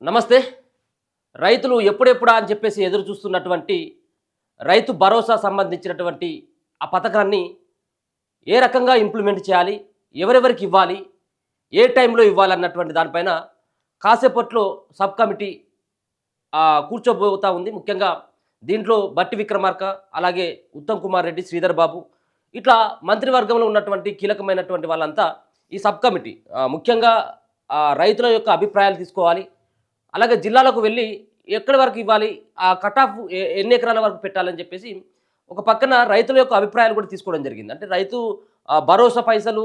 నమస్తే. రైతులు ఎప్పుడెప్పుడా అని చెప్పేసి ఎదురు చూస్తున్నటువంటి రైతు భరోసా సంబంధించినటువంటి ఆ పథకాన్ని ఏ రకంగా ఇంప్లిమెంట్ చేయాలి, ఎవరెవరికి ఇవ్వాలి, ఏ టైంలో ఇవ్వాలన్నటువంటి దానిపైన కాసేపట్లో సబ్ కమిటీ కూర్చోబోతా ఉంది. ముఖ్యంగా దీంట్లో బట్టి విక్రమార్క, అలాగే ఉత్తమ్ కుమార్ రెడ్డి, శ్రీధర్ బాబు ఇట్లా మంత్రివర్గంలో ఉన్నటువంటి కీలకమైనటువంటి వాళ్ళంతా ఈ సబ్ కమిటీ ముఖ్యంగా రైతుల యొక్క అభిప్రాయాలు తీసుకోవాలి. అలాగే జిల్లాలకు వెళ్ళి ఎక్కడి వరకు ఇవ్వాలి, ఆ కట్ ఆఫ్ ఎన్ని ఎకరాల వరకు పెట్టాలని చెప్పేసి ఒక పక్కన రైతుల యొక్క అభిప్రాయాలు కూడా తీసుకోవడం జరిగింది. అంటే రైతు భరోసా పైసలు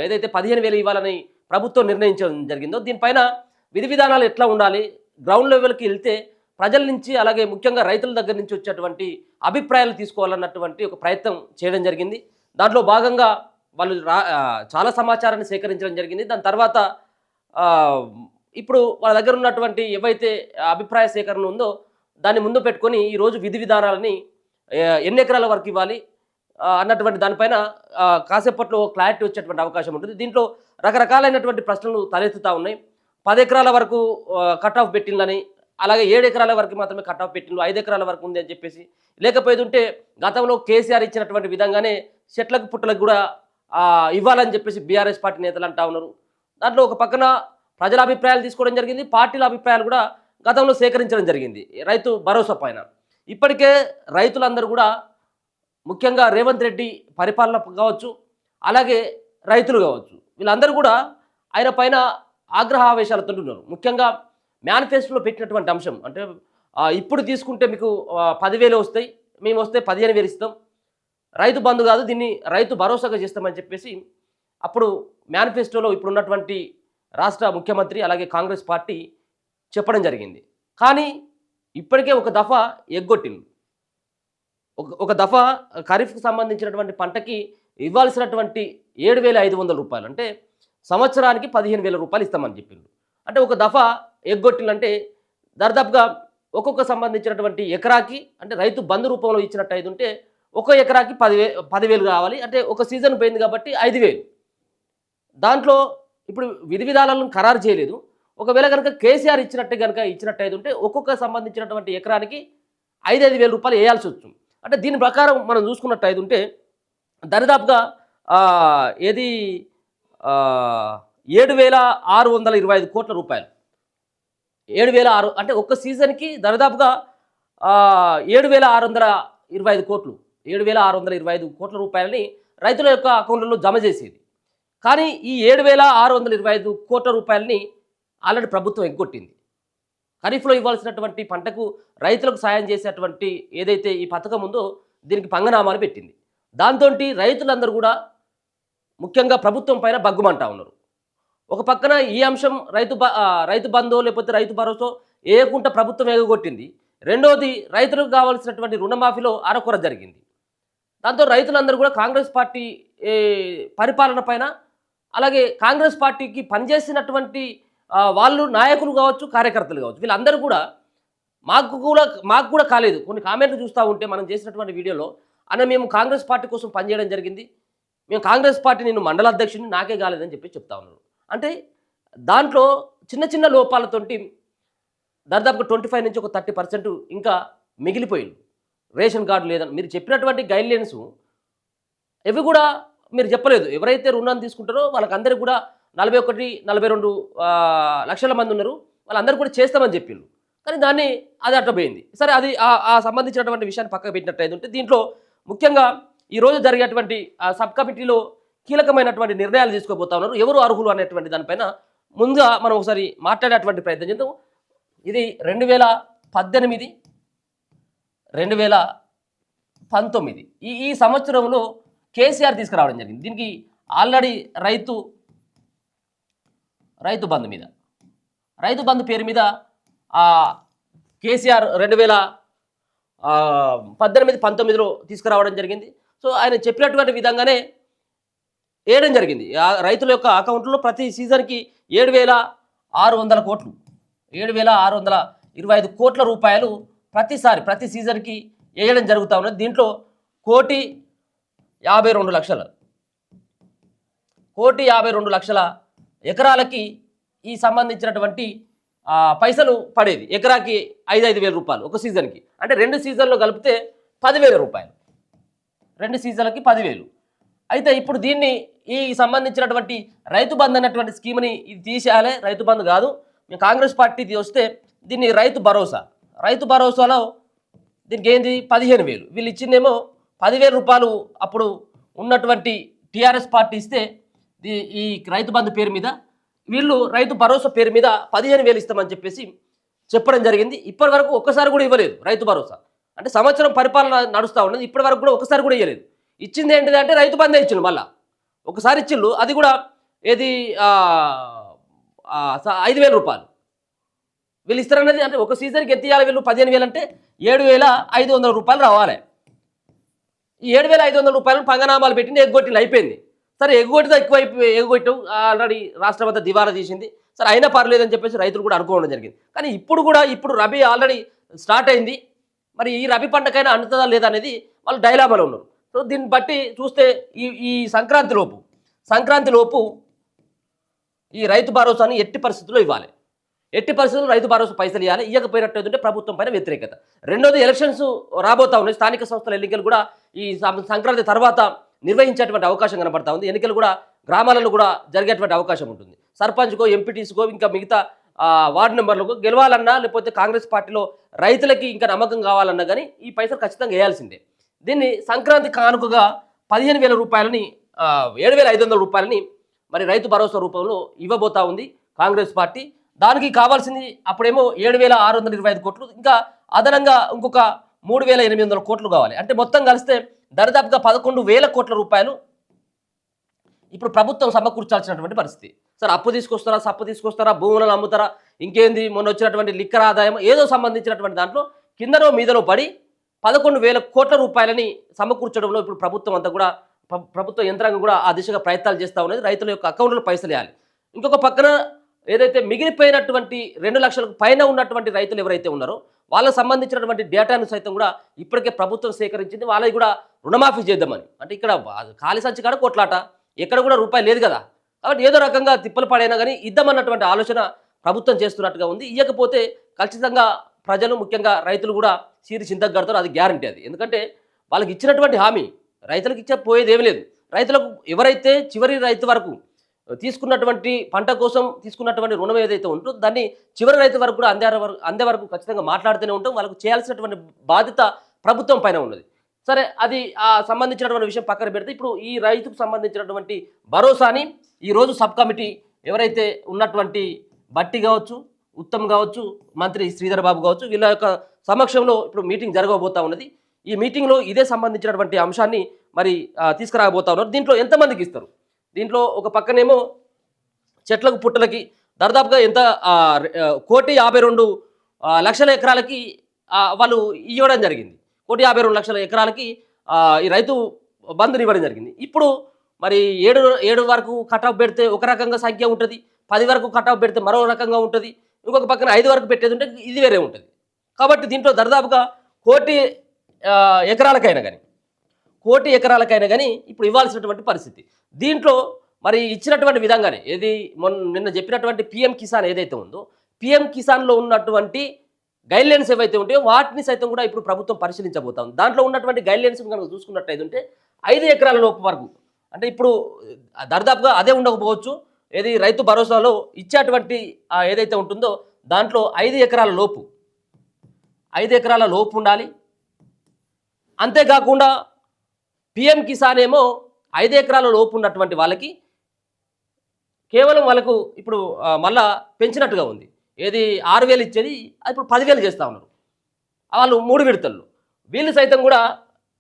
ఏదైతే 15,000 ఇవ్వాలని ప్రభుత్వం నిర్ణయించడం జరిగిందో దీనిపైన విధి విధానాలు ఎట్లా ఉండాలి, గ్రౌండ్ లెవెల్కి వెళ్తే ప్రజల నుంచి అలాగే ముఖ్యంగా రైతుల దగ్గర నుంచి వచ్చేటువంటి అభిప్రాయాలు తీసుకోవాలన్నటువంటి ఒక ప్రయత్నం చేయడం జరిగింది. దాంట్లో భాగంగా వాళ్ళు చాలా సమాచారాన్ని సేకరించడం జరిగింది. దాని తర్వాత ఇప్పుడు వాళ్ళ దగ్గర ఉన్నటువంటి ఏవైతే అభిప్రాయ సేకరణ ఉందో దాన్ని ముందు పెట్టుకొని ఈరోజు విధి విధానాలని ఎన్ని ఎకరాల వరకు ఇవ్వాలి అన్నటువంటి దానిపైన కాసేపట్లో క్లారిటీ వచ్చేటువంటి అవకాశం ఉంటుంది. దీంట్లో రకరకాలైనటువంటి ప్రశ్నలు తలెత్తుతూ ఉన్నాయి. 10 ఎకరాల వరకు కట్ ఆఫ్ పెట్టిందని, అలాగే 7 ఎకరాల వరకు మాత్రమే కట్ ఆఫ్ పెట్టిండ్రు, 5 ఎకరాల వరకు ఉంది అని చెప్పేసి, లేకపోతుంటే గతంలో కేసీఆర్ ఇచ్చినటువంటి విధంగానే చెట్లకు పుట్టలకు కూడా ఇవ్వాలని చెప్పేసి బీఆర్ఎస్ పార్టీ నేతలు అంటా ఉన్నారు. దాంట్లో ఒక పక్కన ప్రజల అభిప్రాయాలు తీసుకోవడం జరిగింది, పార్టీల అభిప్రాయాలు కూడా గతంలో సేకరించడం జరిగింది రైతు భరోసా పైన. ఇప్పటికే రైతులందరూ కూడా ముఖ్యంగా రేవంత్ రెడ్డి పరిపాలన కావచ్చు, అలాగే రైతులు కావచ్చు, వీళ్ళందరూ కూడా ఆయన పైన ఆగ్రహావేశాలతో ఉన్నారు. ముఖ్యంగా మేనిఫెస్టోలో పెట్టినటువంటి అంశం అంటే ఇప్పుడు తీసుకుంటే మీకు 10,000 వస్తాయి, మేము వస్తే 15,000 ఇస్తాం, రైతు బంధు కాదు దీన్ని రైతు భరోసాగా చేస్తామని చెప్పేసి అప్పుడు మేనిఫెస్టోలో ఇప్పుడున్నటువంటి రాష్ట్ర ముఖ్యమంత్రి అలాగే కాంగ్రెస్ పార్టీ చెప్పడం జరిగింది. కానీ ఇప్పటికే ఒక దఫా ఎగ్గొట్టింది. ఒక దఫా ఖరీఫ్కి సంబంధించినటువంటి పంటకి ఇవ్వాల్సినటువంటి 7,500 రూపాయలు అంటే సంవత్సరానికి 15,000 రూపాయలు ఇస్తామని చెప్పిండు. అంటే ఒక దఫా ఎగ్గొట్టిందంటే దర్దాపుగా ఒక్కొక్క సంబంధించినటువంటి ఎకరాకి అంటే రైతు బంధు రూపంలో ఇచ్చినట్టు అయితే ఉంటే ఒక ఎకరాకి 10,000 కావాలి. అంటే ఒక సీజన్ పోయింది కాబట్టి 5,000. దాంట్లో ఇప్పుడు విధి విధానాలను ఖరారు చేయలేదు. ఒకవేళ కనుక కేసీఆర్ ఇచ్చినట్టయితే ఉంటే ఒక్కొక్క సంబంధించినటువంటి ఎకరానికి 5,000 రూపాయలు వేయాల్సి వస్తుంది. అంటే దీని ప్రకారం మనం చూసుకున్నట్టయితే ఉంటే దరిదాపుగా ఏది 7,625 కోట్ల రూపాయలు, 7,600 అంటే ఒక్క సీజన్కి దరిదాపుగా 7,625 కోట్లు, 7,625 కోట్ల రూపాయలని రైతుల యొక్క అకౌంట్లలో జమ చేసేది. కానీ ఈ 7,625 కోట్ల రూపాయలని ఆల్రెడీ ప్రభుత్వం ఎగ్గొట్టింది. ఖరీఫ్లో ఇవ్వాల్సినటువంటి పంటకు రైతులకు సాయం చేసేటువంటి ఏదైతే ఈ పథకం ఉందో దీనికి పంగనామాలు పెట్టింది. దాంతో రైతులందరూ కూడా ముఖ్యంగా ప్రభుత్వం పైన బగ్గుమంటా ఉన్నారు. ఒక పక్కన ఈ అంశం రైతు బంధు లేకపోతే రైతు భరోసా ఏకుంట ప్రభుత్వం ఎగగొట్టింది. రెండోది రైతులకు కావాల్సినటువంటి రుణమాఫీలో అరకొర జరిగింది. దాంతో రైతులందరూ కూడా కాంగ్రెస్ పార్టీ పరిపాలన పైన అలాగే కాంగ్రెస్ పార్టీకి పనిచేసినటువంటి వాళ్ళు నాయకులు కావచ్చు, కార్యకర్తలు కావచ్చు, వీళ్ళందరూ కూడా మాకు కూడా కాలేదు. కొన్ని కామెంట్లు చూస్తూ ఉంటే మనం చేసినటువంటి వీడియోలో మేము కాంగ్రెస్ పార్టీ కోసం పనిచేయడం జరిగింది, మేము కాంగ్రెస్ పార్టీ నేను మండల అధ్యక్షుడిని, నాకే కాలేదని చెప్పి చెప్తా ఉన్నారు. అంటే దాంట్లో చిన్న చిన్న లోపాలతోటి దాదాపుగా 25 నుంచి ఒక 30% ఇంకా మిగిలిపోయింది. రేషన్ కార్డు లేదని మీరు చెప్పినటువంటి గైడ్లైన్స్ ఇవి కూడా మీరు చెప్పలేదు. ఎవరైతే రుణాన్ని తీసుకుంటారో వాళ్ళకందరికీ కూడా 41, 42 లక్షల మంది ఉన్నారు, వాళ్ళందరూ కూడా చేస్తామని చెప్పిండ్రు. కానీ అది అట్లా పోయింది. సరే, అది ఆ సంబంధించినటువంటి విషయాన్ని పక్కకు పెట్టినట్టయితే ఉంటే దీంట్లో ముఖ్యంగా ఈరోజు జరిగేటువంటి సబ్ కమిటీలో కీలకమైనటువంటి నిర్ణయాలు తీసుకోబోతా ఉన్నారు. ఎవరు అర్హులు అనేటువంటి దానిపైన ముందుగా మనం ఒకసారి మాట్లాడేటువంటి ప్రయత్నం చేద్దాం. ఇది 2018, 2019 ఈ సంవత్సరంలో కేసీఆర్ తీసుకురావడం జరిగింది. దీనికి ఆల్రెడీ రైతు బంధు మీద రైతు బంధు పేరు మీద కేసీఆర్ 2018, 19లో తీసుకురావడం జరిగింది. సో ఆయన చెప్పినటువంటి విధంగానే వేయడం జరిగింది. రైతుల యొక్క అకౌంట్లో ప్రతి సీజన్కి 7,600 కోట్లు, 7,625 కోట్ల రూపాయలు ప్రతి సీజన్కి వేయడం జరుగుతూ ఉన్నది. దీంట్లో 1,52 లక్షల ఎకరాలకి ఈ సంబంధించినటువంటి పైసలు పడేది, ఎకరాకి 5,000 రూపాయలు ఒక సీజన్కి. అంటే 2 సీజన్లో కలిపితే 10,000 రూపాయలు, 2 సీజన్లకి 10,000. అయితే ఇప్పుడు దీన్ని ఈ సంబంధించినటువంటి రైతు బంధు అన్నటువంటి స్కీమ్ని ఇది తీసేయాలి, రైతు బంధు కాదు, మేము కాంగ్రెస్ పార్టీ వస్తే దీన్ని రైతు భరోసా, రైతు భరోసాలో దీనికి ఏంది 15,000, వీళ్ళు ఇచ్చిందేమో 10,000 రూపాయలు. అప్పుడు ఉన్నటువంటి టీఆర్ఎస్ పార్టీ ఇస్తే ఈ రైతు బంధు పేరు మీద వీళ్ళు రైతు భరోసా పేరు మీద 15,000 ఇస్తామని చెప్పేసి చెప్పడం జరిగింది. ఇప్పటి వరకు ఒక్కసారి కూడా ఇవ్వలేదు రైతు భరోసా. అంటే సంవత్సరం పరిపాలన నడుస్తూ ఉన్నది, ఇప్పటి వరకు కూడా ఒకసారి కూడా ఇవ్వలేదు. ఇచ్చింది ఏంటిది అంటే రైతు బంధే ఇచ్చిండు, మళ్ళీ ఒకసారి ఇచ్చిండు, అది కూడా ఏది 5,000 రూపాయలు వీళ్ళు ఇస్తారన్నది. అంటే ఒక సీజన్కి ఎంత ఇవ్వాలి వీళ్ళు? 15,000 అంటే 7,500 రూపాయలు రావాలి. ఈ 7,500 రూపాయలను పంగనామాలు పెట్టింది, ఎగ్గొట్టింది, అయిపోయింది. సరే ఎగ్గొట్టితో ఎక్కువ ఎగ్గొట్టాం, ఆల్రెడీ రాష్ట్రం అంతా దివాలా తీసింది, సరే అయినా పర్లేదని చెప్పేసి రైతులు కూడా అనుకోవడం జరిగింది. కానీ ఇప్పుడు రబీ ఆల్రెడీ స్టార్ట్ అయింది, మరి ఈ రబీ పంటకైనా అందుతుందా లేదా అనేది వాళ్ళు డైలామాలో ఉన్నారు. సో దీన్ని బట్టి చూస్తే ఈ సంక్రాంతి లోపు ఈ రైతు భరోసాని ఎట్టి పరిస్థితుల్లో ఇవ్వాలి, ఎట్టి పరిస్థితుల్లో రైతు భరోసా పైసలు ఇవ్వాలి. ఇవ్వకపోయినట్టు ప్రభుత్వం పైన వ్యతిరేకత. రెండోది, ఎలక్షన్స్ రాబోతా ఉన్నాయి, స్థానిక సంస్థల ఎన్నికలు కూడా ఈ సంక్రాంతి తర్వాత నిర్వహించేటువంటి అవకాశం కనబడతా ఉంది. ఎన్నికలు కూడా గ్రామాలలో కూడా జరిగేటువంటి అవకాశం ఉంటుంది. సర్పంచ్కో, ఎంపీటీస్కో, ఇంకా మిగతా వార్డు మెంబర్లకు గెలవాలన్నా, లేకపోతే కాంగ్రెస్ పార్టీలో రైతులకి ఇంకా నమ్మకం కావాలన్నా కానీ ఈ పైసలు ఖచ్చితంగా వేయాల్సిందే. దీన్ని సంక్రాంతి కానుకగా 15,000 రూపాయలని 7,500 రూపాయలని మరి రైతు భరోసా రూపంలో ఇవ్వబోతా ఉంది కాంగ్రెస్ పార్టీ. దానికి కావాల్సింది అప్పుడేమో 7,625 కోట్లు, ఇంకా అదనంగా ఇంకొక 3,800 కోట్లు కావాలి. అంటే మొత్తం కలిస్తే దరిదాపుగా 11,000 కోట్ల రూపాయలు ఇప్పుడు ప్రభుత్వం సమకూర్చాల్సినటువంటి పరిస్థితి. సరే అప్పు తీసుకొస్తారా, సప్పు తీసుకొస్తారా, భూములను అమ్ముతారా, ఇంకేంది, మొన్న వచ్చినటువంటి లిక్కర్ ఆదాయం ఏదో సంబంధించినటువంటి దాంట్లో కిందనో మీదనో పడి 11,000 కోట్ల రూపాయలని సమకూర్చడంలో ఇప్పుడు ప్రభుత్వం అంతా కూడా, ప్రభుత్వ యంత్రాంగం కూడా ఆ దిశగా ప్రయత్నాలు చేస్తూ ఉన్నది. రైతుల యొక్క అకౌంట్లో పైసలు వేయాలి. ఇంకొక పక్కన ఏదైతే మిగిలిపోయినటువంటి 2 లక్షలకు పైన ఉన్నటువంటి రైతులు ఎవరైతే ఉన్నారో వాళ్ళకు సంబంధించినటువంటి డేటాను సైతం కూడా ఇప్పటికే ప్రభుత్వం సేకరించింది, వాళ్ళకి కూడా రుణమాఫీ చేద్దామని. అంటే ఇక్కడ ఖాళీ సంచి కాడ కొట్లాట, ఎక్కడ కూడా రూపాయి లేదు కదా, కాబట్టి ఏదో రకంగా తిప్పలు పడైనా కానీ ఇద్దామన్నటువంటి ఆలోచన ప్రభుత్వం చేస్తున్నట్టుగా ఉంది. ఇవ్వకపోతే ఖచ్చితంగా ప్రజలు, ముఖ్యంగా రైతులు కూడా సీరి చింతకు కడతారు, అది గ్యారంటీ. అది ఎందుకంటే వాళ్ళకి ఇచ్చినటువంటి హామీ రైతులకు ఇచ్చే పోయేది ఏమీ లేదు. రైతులకు ఎవరైతే చివరి రైతు వరకు తీసుకున్నటువంటి పంట కోసం తీసుకున్నటువంటి రుణం ఏదైతే ఉంటుందో దాన్ని చివరి రైతు వరకు కూడా అందే వరకు ఖచ్చితంగా మాట్లాడుతూనే ఉంటాం. వాళ్ళకు చేయాల్సినటువంటి బాధ్యత ప్రభుత్వం పైన ఉన్నది. సరే, అది సంబంధించినటువంటి విషయం పక్కన పెడితే ఇప్పుడు ఈ రైతుకు సంబంధించినటువంటి భరోసాని ఈరోజు సబ్ కమిటీ ఎవరైతే ఉన్నటువంటి బట్టి కావచ్చు, ఉత్తమ్ కావచ్చు, మంత్రి శ్రీధర్ బాబు కావచ్చు, వీళ్ళ యొక్క సమక్షంలో ఇప్పుడు మీటింగ్ జరగబోతా ఉన్నది. ఈ మీటింగ్లో ఇదే సంబంధించినటువంటి అంశాన్ని మరి తీసుకురాబోతా ఉన్నారు. దీంట్లో ఎంతమందికి ఇస్తారు? దీంట్లో ఒక పక్కనేమో చెట్లకు పుట్టలకి దాదాపుగా ఎంత 1,52,00,000 ఎకరాలకి వాళ్ళు ఇవ్వడం జరిగింది. 1,52,00,000 ఎకరాలకి ఈ రైతు బంధుని ఇవ్వడం జరిగింది. ఇప్పుడు మరి 7 వరకు కటాఫ్ పెడితే ఒక రకంగా సంఖ్య ఉంటుంది, 10 వరకు కటాఫ్ పెడితే మరో రకంగా ఉంటుంది, ఇంకొక పక్కన 5 వరకు పెట్టేది ఉంటే ఇది వేరే ఉంటుంది. కాబట్టి దీంట్లో దాదాపుగా 1,00,00,000 ఎకరాలకైనా కానీ ఇప్పుడు ఇవ్వాల్సినటువంటి పరిస్థితి. దీంట్లో మరి ఇచ్చినటువంటి విధంగానే ఏది నిన్న చెప్పినటువంటి పిఎం కిసాన్ ఏదైతే ఉందో, పిఎం కిసాన్లో ఉన్నటువంటి గైడ్లైన్స్ ఏవైతే ఉంటాయో వాటిని సైతం కూడా ఇప్పుడు ప్రభుత్వం పరిశీలించబోతాం. దాంట్లో ఉన్నటువంటి గైడ్లైన్స్ కనుక చూసుకున్నట్టయితే 5 ఎకరాల లోపు వరకు, అంటే ఇప్పుడు దరిదాపుగా అదే ఉండకపోవచ్చు, ఏది రైతు భరోసాలో ఇచ్చేటువంటి ఏదైతే ఉంటుందో దాంట్లో 5 ఎకరాల లోపు ఉండాలి. అంతేకాకుండా పిఎం కిసాన్ ఏమో 5 ఎకరాల లోపు ఉన్నటువంటి వాళ్ళకి కేవలం వాళ్ళకు ఇప్పుడు మళ్ళా పెంచినట్టుగా ఉంది. ఏది 6,000 ఇచ్చేది ఇప్పుడు 10,000 చేస్తూ ఉన్నారు వాళ్ళు 3 విడతల్లో. వీళ్ళు సైతం కూడా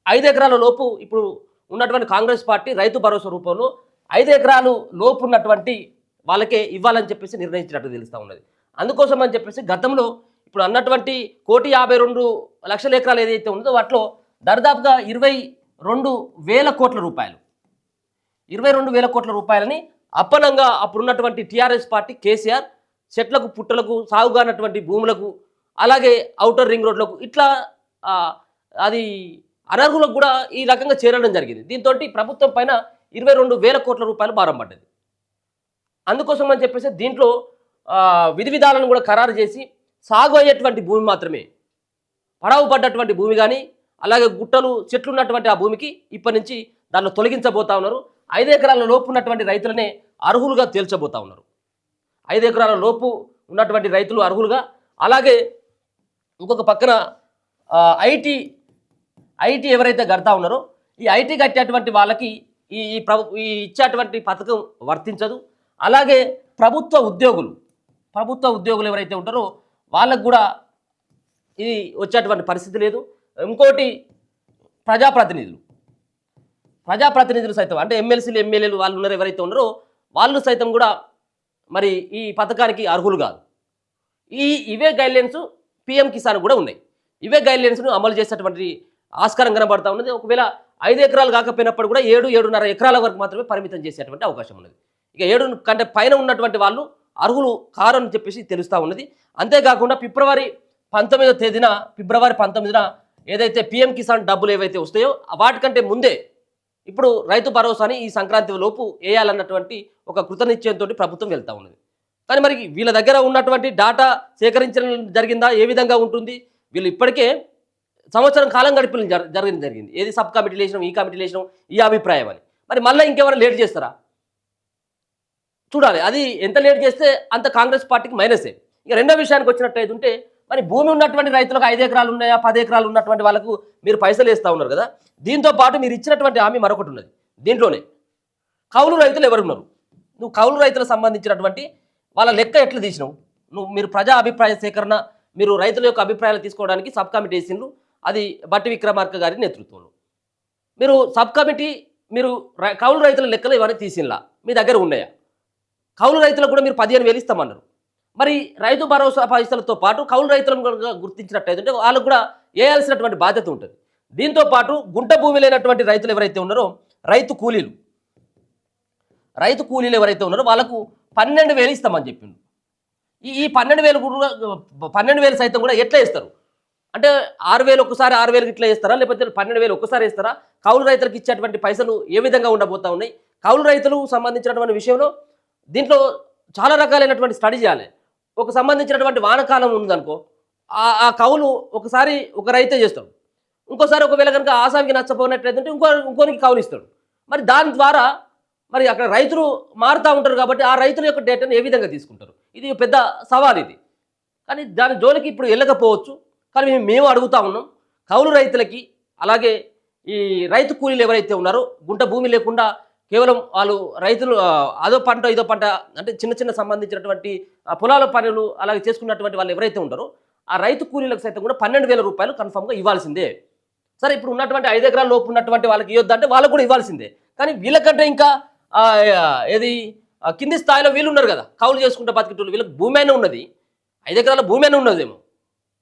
5 ఎకరాల లోపు ఇప్పుడు ఉన్నటువంటి కాంగ్రెస్ పార్టీ రైతు భరోసా రూపంలో 5 ఎకరాలు లోపు ఉన్నటువంటి వాళ్ళకే ఇవ్వాలని చెప్పేసి నిర్ణయించినట్టు తెలుస్తూ ఉన్నది. అందుకోసం అని చెప్పేసి గతంలో ఇప్పుడు అన్నటువంటి 1,52,00,000 ఎకరాలు ఏదైతే ఉందో వాటిలో దాదాపుగా 22,000 కోట్ల రూపాయలు, 22,000 కోట్ల రూపాయలని అప్పనంగా అప్పుడున్నటువంటి టీఆర్ఎస్ పార్టీ కేసీఆర్ చెట్లకు పుట్టలకు సాగుగానటువంటి భూములకు అలాగే ఔటర్ రింగ్ రోడ్లకు ఇట్లా అది అనర్హులకు కూడా ఈ రకంగా చేరడం జరిగింది. దీంతో ప్రభుత్వం పైన 22,000 కోట్ల రూపాయలు భారం పడ్డది. అందుకోసం అని చెప్పేసి దీంట్లో విధి విధానాలను కూడా ఖరారు చేసి సాగు అయ్యేటువంటి భూమి మాత్రమే, పడవ పడ్డటువంటి భూమి కానీ అలాగే గుట్టలు చెట్లు ఉన్నటువంటి ఆ భూమికి ఇప్పటి నుంచి దాన్ని తొలగించబోతా ఉన్నారు. 5 ఎకరాల లోపు ఉన్నటువంటి రైతులనే అర్హులుగా తేల్చబోతా ఉన్నారు. 5 ఎకరాల లోపు ఉన్నటువంటి రైతులు అర్హులుగా, అలాగే ఇంకొక పక్కన ఐటీ ఎవరైతే కడతా ఉన్నారో ఈ ఐటీ కట్టేటువంటి వాళ్ళకి ఈ ఇచ్చేటువంటి పథకం వర్తించదు. అలాగే ప్రభుత్వ ఉద్యోగులు ఎవరైతే ఉంటారో వాళ్ళకు కూడా ఇది వచ్చేటువంటి పరిస్థితి లేదు. ఇంకోటి ప్రజాప్రతినిధులు సైతం, అంటే ఎమ్మెల్సీలు ఎమ్మెల్యేలు వాళ్ళు ఉన్నారు ఎవరైతే ఉన్నారో వాళ్ళు సైతం కూడా మరి ఈ పథకానికి అర్హులు కాదు. ఇవే గైడ్లైన్స్ పిఎం కిసాన్ కూడా ఉన్నాయి. ఇవే గైడ్లైన్స్ను అమలు చేసేటువంటి ఆస్కారం కనబడతా ఉన్నది. ఒకవేళ 5 ఎకరాలు కాకపోయినప్పుడు కూడా 7-7.5 ఎకరాల వరకు మాత్రమే పరిమితం చేసేటువంటి అవకాశం ఉన్నది. ఇక 7 కంటే పైన ఉన్నటువంటి వాళ్ళు అర్హులు కారు అని చెప్పేసి తెలుస్తూ ఉన్నది. అంతేకాకుండా ఫిబ్రవరి 19న ఏదైతే పిఎం కిసాన్ డబ్బులు ఏవైతే వస్తాయో వాటికంటే ముందే ఇప్పుడు రైతు భరోసాని ఈ సంక్రాంతి లోపు వేయాలన్నటువంటి ఒక కృతనిశ్చయంతో ప్రభుత్వం వెళ్తూ ఉన్నది. కానీ మరి వీళ్ళ దగ్గర ఉన్నటువంటి డాటా సేకరించడం జరిగిందా, ఏ విధంగా ఉంటుంది? వీళ్ళు ఇప్పటికే సంవత్సరం కాలం గడిపడం జరిగింది. ఏది సబ్ కమిటీ లేచినాం, ఈ కమిటీ లేచినాం, ఈ అభిప్రాయం అని. మరి మళ్ళీ ఇంకెవరైనా లేట్ చేస్తారా చూడాలి. అది ఎంత లేట్ చేస్తే అంత కాంగ్రెస్ పార్టీకి మైనసే. ఇక రెండో విషయానికి వచ్చినట్టయితే ఉంటే మరి భూమి ఉన్నటువంటి రైతులకు 5 ఎకరాలు ఉన్నాయా 10 ఎకరాలు ఉన్నటువంటి వాళ్ళకు మీరు పైసలు వేస్తూ ఉన్నారు కదా. దీంతో పాటు మీరు ఇచ్చినటువంటి హామీ మరొకటి ఉన్నది. దీంట్లోనే కౌలు రైతులు ఎవరున్నారు? నువ్వు కౌలు రైతులకు సంబంధించినటువంటి వాళ్ళ లెక్క ఎట్లా తీసినావు? మీరు ప్రజా అభిప్రాయ సేకరణ, మీరు రైతుల యొక్క అభిప్రాయాలు తీసుకోవడానికి సబ్ కమిటీ వేసిండ్రు. అది బట్టి విక్రమార్క గారి నేతృత్వంలో మీరు సబ్ కమిటీ, మీరు కౌలు రైతుల లెక్కలు ఇవన్నీ తీసినలా మీ దగ్గర ఉన్నాయా? కౌలు రైతులకు కూడా మీరు 15,000 ఇస్తామన్నారు. మరి రైతు భరోసా పైసలతో పాటు కౌలు రైతులను కూడా గుర్తించినట్టయితే వాళ్ళకు కూడా వేయాల్సినటువంటి బాధ్యత ఉంటుంది. దీంతో పాటు గుంట భూమి లేనటువంటి రైతులు ఎవరైతే ఉన్నారో రైతు కూలీలు ఎవరైతే ఉన్నారో వాళ్ళకు 12,000 ఇస్తామని చెప్పిండు. ఈ 12,000 సైతం కూడా ఎట్లా ఇస్తారు అంటే 6,000 ఒకసారి 6,000 ఇట్లా ఇస్తారా, లేకపోతే 12,000 ఒక్కసారి ఇస్తారా? కౌలు రైతులకు ఇచ్చేటువంటి పైసలు ఏ విధంగా ఉండబోతా ఉన్నాయి? కౌలు రైతులకు సంబంధించినటువంటి విషయంలో దీంట్లో చాలా రకాలైనటువంటి స్టడీ చేయాలి. ఒక సంబంధించినటువంటి వానకాలం ఉందనుకో, ఆ కౌలు ఒకసారి ఒక రైతే చేస్తాడు, ఇంకోసారి ఒకవేళ కనుక ఆసామికి నచ్చపోయినట్లయితే ఇంకోనికి కౌలు ఇస్తాడు. మరి దాని ద్వారా మరి అక్కడ రైతులు మారుతూ ఉంటారు కాబట్టి ఆ రైతుల యొక్క డేటాను ఏ విధంగా తీసుకుంటారు? ఇది పెద్ద సవాల్ ఇది. కానీ దాని జోలికి ఇప్పుడు వెళ్ళకపోవచ్చు. కానీ మేము అడుగుతా ఉన్నాం, కౌలు రైతులకి అలాగే ఈ రైతు కూలీలు ఎవరైతే ఉన్నారో గుంట భూమి లేకుండా కేవలం వాళ్ళు రైతులు అదో పంట ఇదో పంట అంటే చిన్న సంబంధించినటువంటి పొలాల పనులు అలాగే చేసుకున్నటువంటి వాళ్ళు ఎవరైతే ఉంటారో ఆ రైతు కూలీలకు సైతం కూడా 12,000 రూపాయలు కన్ఫామ్గా ఇవ్వాల్సిందే. సరే, ఇప్పుడు ఉన్నటువంటి 5 ఎకరాల లోపు ఉన్నటువంటి వాళ్ళకి ఇవ్వద్దంటే వాళ్ళకు కూడా ఇవ్వాల్సిందే. కానీ వీళ్ళకంటే ఇంకా ఏది కింది స్థాయిలో వీళ్ళు ఉన్నారు కదా, కౌలు చేసుకుంటే బతికేటోళ్ళు, వీళ్ళకి భూమి అయినా ఉన్నది, 5 ఎకరాల భూమి అయినా ఉన్నదేమో,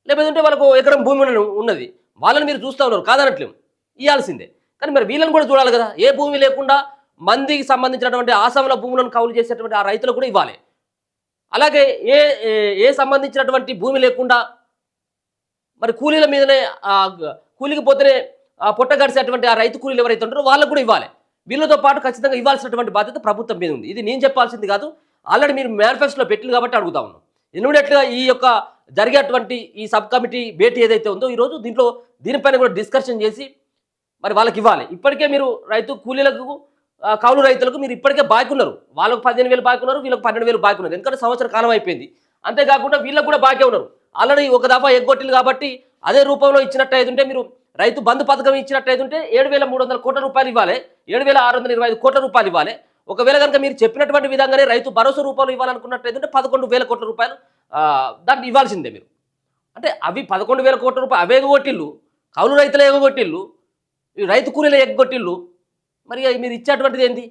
లేకపోతే వాళ్ళకు ఎకరం భూమి ఉన్నది, వాళ్ళని మీరు చూస్తూ ఉన్నారు, కాదనట్లేము, ఇవ్వాల్సిందే. కానీ మరి వీళ్ళని కూడా చూడాలి కదా. ఏ భూమి లేకుండా మందికి సంబంధించినటువంటి ఆసాముల భూములను కౌలు చేసేటువంటి ఆ రైతులకు కూడా ఇవ్వాలి. అలాగే ఏ సంబంధించినటువంటి భూమి లేకుండా మరి కూలీల మీదనే కూలికి పోతేనే పొట్ట గడిచేటువంటి ఆ రైతు కూలీలు ఎవరైతే ఉంటారో వాళ్ళకు కూడా ఇవ్వాలి. వీళ్ళతో పాటు ఖచ్చితంగా ఇవ్వాల్సినటువంటి బాధ్యత ప్రభుత్వం మీద ఉంది. ఇది నేను చెప్పాల్సింది కాదు, ఆల్రెడీ మీరు మేనిఫెస్టోలో పెట్టింది కాబట్టి అడుగుతా ఉన్నాం. ఇమ్మీడియట్గా ఈ యొక్క జరిగేటువంటి ఈ సబ్ కమిటీ భేటీ ఏదైతే ఉందో ఈరోజు దీనిపైన కూడా డిస్కషన్ చేసి మరి వాళ్ళకి ఇవ్వాలి. ఇప్పటికే మీరు రైతు కూలీలకు కౌలు రైతులకు మీరు ఇప్పటికే బాకున్నారు, వాళ్ళకు 15,000 బాకున్నారు, వీళ్ళకి 12,000 బాకున్నారు. ఎందుకంటే సంవత్సర కాలం అయిపోయింది. అంతేకాకుండా వీళ్ళకు కూడా బాకే ఉన్నారు. ఆల్రెడీ ఒక దఫా ఎగ్గొట్టిలు కాబట్టి అదే రూపంలో ఇచ్చినట్టయితే మీరు రైతు బంధు పథకం ఇచ్చినట్టయితే 7,300 కోట్ల రూపాయలు ఇవ్వాలి, 7,625 కోట్ల రూపాయలు ఇవ్వాలి. ఒకవేళ కనుక మీరు చెప్పినటువంటి విధంగానే రైతు భరోసా రూపంలో ఇవ్వాలనుకున్నట్టయితే 11,000 కోట్ల రూపాయలు దాన్ని ఇవ్వాల్సిందే మీరు. అంటే అవి 11,000 కోట్ల రూపాయలు అవే ఎగ్గొట్టిళ్ళు, కౌలు రైతులు ఎగ్గొట్టిళ్ళు, రైతు కూలీలు ఎగ్గొట్టిళ్ళు. మరి మీరు ఇచ్చేటువంటిది ఏంటి?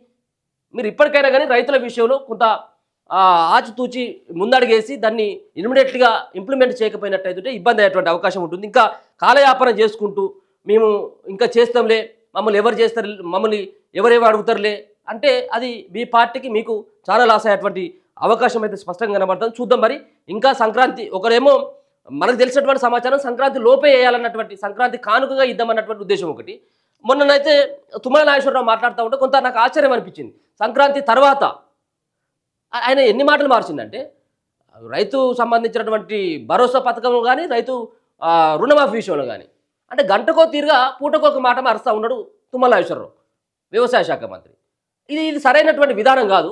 మీరు ఇప్పటికైనా కానీ రైతుల విషయంలో కొంత ఆచితూచి ముందడుగేసి దాన్ని ఇమ్మీడియట్గా ఇంప్లిమెంట్ చేయకపోయినట్టయితే ఇబ్బంది అయ్యేటువంటి అవకాశం ఉంటుంది. ఇంకా కాలయాపన చేసుకుంటూ మేము ఇంకా చేస్తాంలే, మమ్మల్ని ఎవరు చేస్తారు, మమ్మల్ని ఎవరేమో అడుగుతారులే అంటే అది మీ పార్టీకి మీకు చాలా లాస్ అయ్యేటువంటి అవకాశం అయితే స్పష్టంగా కనబడుతుంది. చూద్దాం. మరి ఇంకా సంక్రాంతి ఒకరేమో మనకు తెలిసినటువంటి సమాచారం సంక్రాంతి లోపే వేయాలన్నటువంటి, సంక్రాంతి కానుకగా ఇద్దామన్నటువంటి ఉద్దేశం ఒకటి. మొన్ననైతే తుమ్మల నాగేశ్వరరావు మాట్లాడుతూ ఉంటే కొంత నాకు ఆశ్చర్యం అనిపించింది. సంక్రాంతి తర్వాత ఆయన ఎన్ని మాటలు మార్చిందంటే రైతు సంబంధించినటువంటి భరోసా పథకం కానీ రైతు రుణమాఫీ విషయంలో కానీ అంటే గంటకో తీరుగా పూటకో ఒక మాట మారుస్తూ ఉన్నాడు తుమ్మల నాగేశ్వరరావు వ్యవసాయ శాఖ మంత్రి. ఇది సరైనటువంటి విధానం కాదు.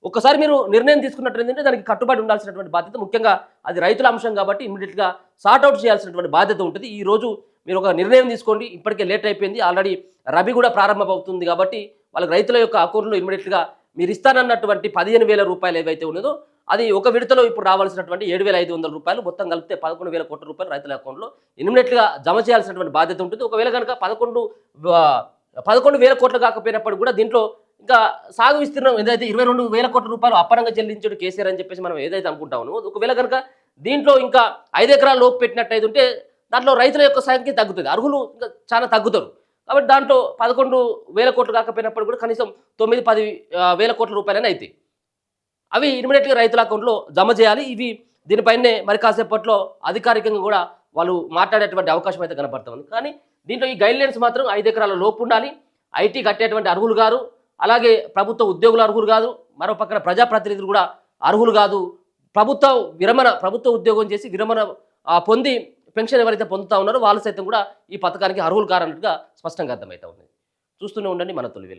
ఒక్కసారి మీరు నిర్ణయం తీసుకున్నట్టు ఏంటంటే దానికి కట్టుబడి ఉండాల్సినటువంటి బాధ్యత, ముఖ్యంగా అది రైతుల అంశం కాబట్టి ఇమ్మీడియట్గా సార్ట్అవుట్ చేయాల్సినటువంటి బాధ్యత ఉంటుంది. ఈ రోజు మీరు ఒక నిర్ణయం తీసుకోండి. ఇప్పటికే లేట్ అయిపోయింది, ఆల్రెడీ రబీ కూడా ప్రారంభమవుతుంది కాబట్టి వాళ్ళకి రైతుల యొక్క అకౌంట్లో ఇమ్మీడియట్గా మీరు ఇస్తానన్నటువంటి 15,000 రూపాయలు ఏవైతే ఉన్నదో అది ఒక విడతలో ఇప్పుడు రావాల్సినటువంటి 7,500 రూపాయలు మొత్తం కలిపితే 11,000 కోట్ల రూపాయలు రైతుల అకౌంట్లో ఇమ్మీడియట్గా జమ చేయాల్సినటువంటి బాధ్యత ఉంటుంది. ఒకవేళ కనుక 11,000 కోట్లు కాకపోయినప్పుడు కూడా దీంట్లో ఇంకా సాగు విస్తీర్ణం ఏదైతే 22,000 కోట్ల రూపాయలు అప్పనంగా చెల్లించాడు కేసీఆర్ అని చెప్పేసి మనం ఏదైతే అనుకుంటామో, ఒకవేళ కనుక దీంట్లో ఇంకా 5 ఎకరాల లోపు పెట్టినట్టయితే ఉంటే దాంట్లో రైతుల యొక్క సంఖ్య తగ్గుతుంది, అర్హులు ఇంకా చాలా తగ్గుతారు. కాబట్టి దాంట్లో 11,000 కోట్లు కాకపోయినప్పుడు కూడా కనీసం 9-10,000 కోట్ల రూపాయలనే అవుతాయి. అవి ఇమ్మీడియట్గా రైతుల అకౌంట్లో జమ చేయాలి. ఇవి దీనిపైనే మరి కాసేపట్లో అధికారికంగా కూడా వాళ్ళు మాట్లాడేటువంటి అవకాశం అయితే కనపడుతుంది. కానీ దీంట్లో ఈ గైడ్లైన్స్ మాత్రం 5 ఎకరాల లోపు ఉండాలి, ఐటీ కట్టేటువంటి అర్హులు కాదు, అలాగే ప్రభుత్వ ఉద్యోగులు అర్హులు కాదు, మరో పక్కన ప్రజాప్రతినిధులు కూడా అర్హులు కాదు, ప్రభుత్వ ఉద్యోగం చేసి విరమణ పొంది పెన్షన్ ఎవరైతే పొందుతా ఉన్నారో వాళ్ళు సైతం కూడా ఈ పథకానికి అర్హులు కారన్నట్టుగా స్పష్టంగా అర్థమవుతా ఉంది. చూస్తూనే ఉండండి మన తొలి వెలుగు.